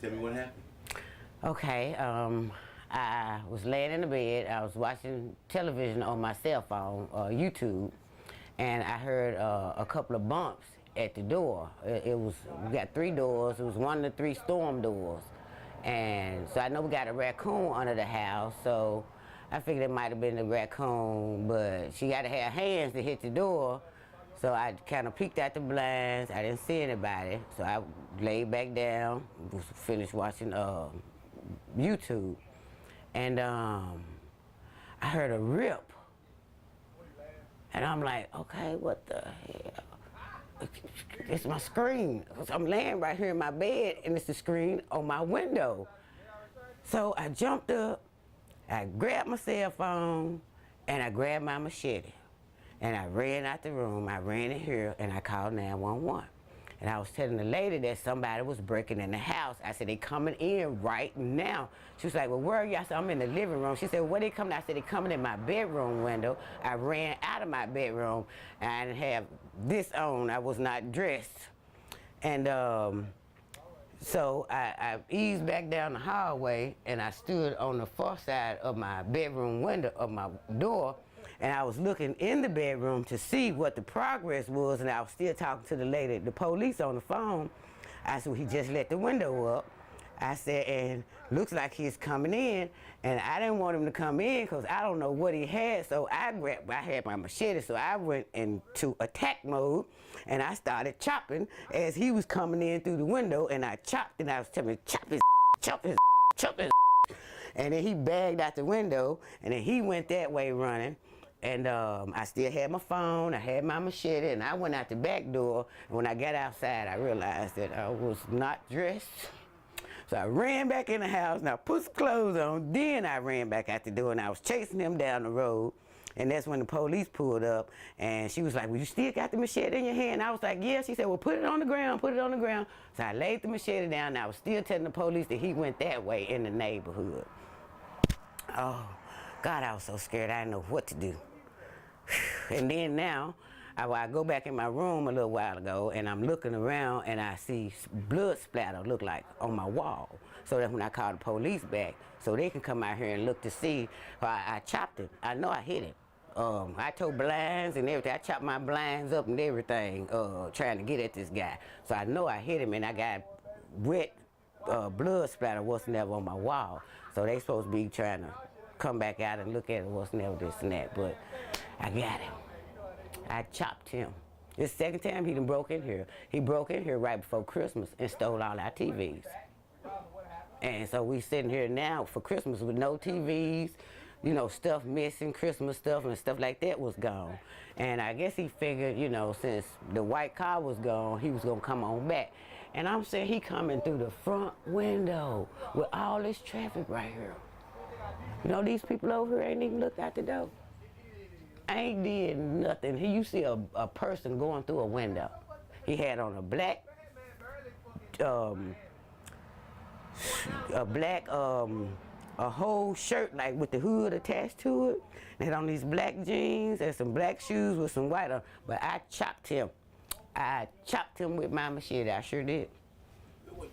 Tell me what happened. Okay, I was laying in the bed. I was watching television on my cell phone, YouTube, and I heard a couple of bumps at the door. We got 3 doors. It was one of the 3 storm doors. And so I know we got a raccoon under the house, so I figured it might have been the raccoon, but she got to have hands to hit the door. So I kind of peeked out the blinds. I didn't see anybody, so I laid back down, finished watching YouTube, and I heard a rip, and I'm like, okay, what the hell? It's my screen. I'm laying right here in my bed, and it's the screen on my window. So I jumped up, I grabbed my cell phone, and I grabbed my machete. And I ran out the room, I ran in here, and I called 911. And I was telling the lady that somebody was breaking in the house. I said, they coming in right now. She was like, well, where are you? I said, I'm in the living room. She said, where they coming? I said, they coming in my bedroom window. I ran out of my bedroom, and I didn't have this on. I was not dressed. And so I eased back down the hallway, and I stood on the far side of my bedroom window of my door. And I was looking in the bedroom to see what the progress was, and I was still talking to the lady, the police on the phone. I said, well, he just let the window up. I said, and looks like he's coming in, and I didn't want him to come in because I don't know what he had, so I had my machete, so I went into attack mode, and I started chopping as he was coming in through the window, and I chopped, and I was telling him, chop his, chop his, chop his. And then he bagged out the window, and then he went that way running. And I still had my phone, I had my machete, and I went out the back door. And when I got outside, I realized that I was not dressed. So I ran back in the house, and I put some clothes on. Then I ran back out the door, and I was chasing him down the road. And that's when the police pulled up, and she was like, well, you still got the machete in your hand? I was like, yeah. She said, well, put it on the ground, put it on the ground. So I laid the machete down, and I was still telling the police that he went that way in the neighborhood. Oh, God, I was so scared. I didn't know what to do. And then now, I go back in my room a little while ago, and I'm looking around, and I see blood splatter look like on my wall. So that's when I call the police back, so they can come out here and look to see. I chopped him. I know I hit him. I tore blinds and everything. I chopped my blinds up and everything, trying to get at this guy. So I know I hit him, and I got wet blood splatter what's never on my wall. So they supposed to be trying to come back out and look at it what's never this and that, but I got him. I chopped him. This second time he done broke in here. He broke in here right before Christmas and stole all our TVs. And so we sitting here now for Christmas with no TVs, you know, stuff missing, Christmas stuff and stuff like that was gone. And I guess he figured, you know, since the white car was gone, he was gonna come on back. And I'm saying he coming through the front window with all this traffic right here. You know, these people over here ain't even looked out the door. Ain't did nothing. You see a person going through a window. He had on a black, a whole shirt like with the hood attached to it. And had on these black jeans and some black shoes with some white on. But I chopped him. I chopped him with my machete. I sure did.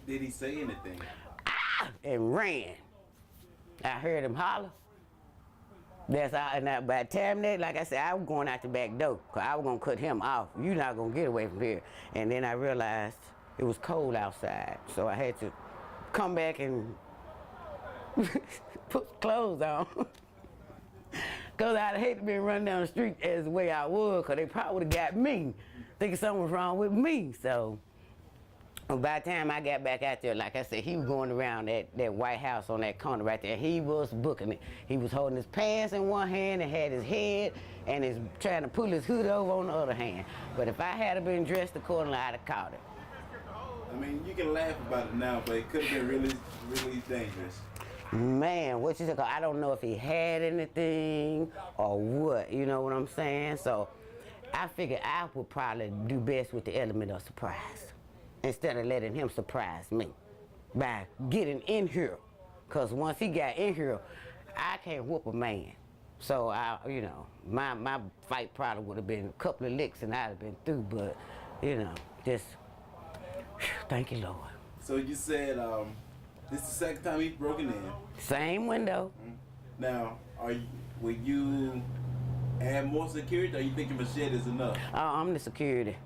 Did he say anything? Ah! And ran. I heard him holler. That's all. And by the time that, like I said, I was going out the back door because I was going to cut him off. You're not going to get away from here. And then I realized it was cold outside. So I had to come back and put clothes on. Because I'd hate to be running down the street as the way I was, because they probably would have got me, thinking something was wrong with me. So by the time I got back out there, like I said, he was going around that White House on that corner right there. He was booking it. He was holding his pants in one hand and had his head and is trying to pull his hood over on the other hand. But if I had been dressed accordingly, I'd have caught it. I mean, you can laugh about it now, but it could have been really, really dangerous. Man, what you say? I don't know if he had anything or what, you know what I'm saying? So I figured I would probably do best with the element of surprise instead of letting him surprise me by getting in here. Because once he got in here, I can't whoop a man. So, you know, my fight probably would have been a couple of licks and I'd have been through, but, you know, just, thank you, Lord. So you said This is the second time he's broken in. Same window. Now, will you add more security, or you think your machete is enough? I'm the security.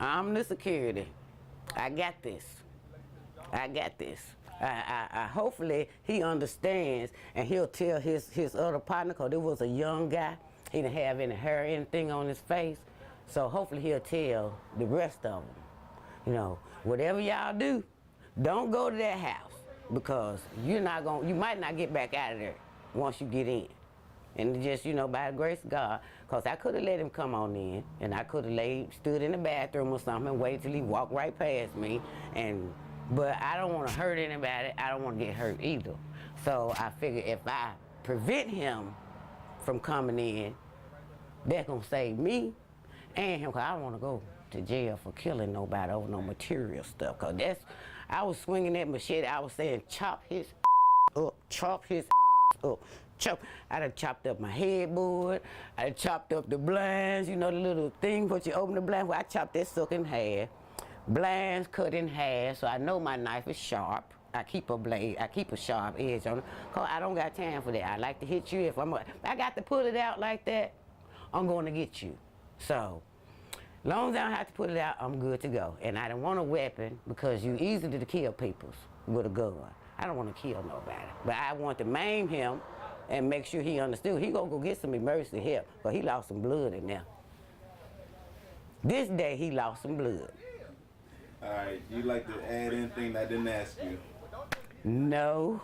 I'm the security. I got this. I got this. I hopefully he understands, and he'll tell his other partner, because there was a young guy. He didn't have any hair or anything on his face. So hopefully he'll tell the rest of them, you know, whatever y'all do, don't go to that house, because you might not get back out of there once you get in. And just, you know, by the grace of God, because I could have let him come on in, and I could have stood in the bathroom or something and waited till he walked right past me. But I don't want to hurt anybody. I don't want to get hurt either. So I figured if I prevent him from coming in, that's going to save me and him, because I don't want to go to jail for killing nobody over no material stuff. Because I was swinging that machete. I was saying, chop his up, chop his up. I done chopped up my headboard. I done chopped up the blinds, you know, the little thing what you open the blind. Well, I chopped that sucker in half. Blinds cut in half, so I know my knife is sharp. I keep a blade, I keep a sharp edge on it, because I don't got time for that. I like to hit you. If I got to pull it out like that, I'm going to get you. So, long as I don't have to put it out, I'm good to go. And I don't want a weapon, because you easy to kill people with a gun. I don't want to kill nobody. But I want to maim him and make sure he understood. He gonna go get some emergency help, but he lost some blood in there. This day he lost some blood. All right, you like to add anything I didn't ask you? No,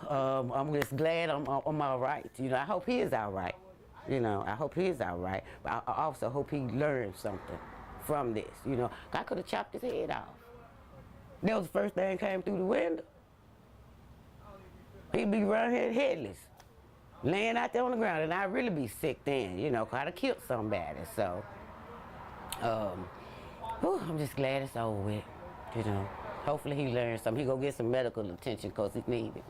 I'm just glad I'm all right. You know, I hope he is all right. You know, I hope he is all right. But I also hope he learned something from this. You know, I could have chopped his head off. That was the first thing came through the window. He'd be around here headless, laying out there on the ground, and I'd really be sick then, you know, 'cause I'd have killed somebody. So, I'm just glad it's over with, you know. Hopefully he learns something. He go get some medical attention, 'cause he needs it.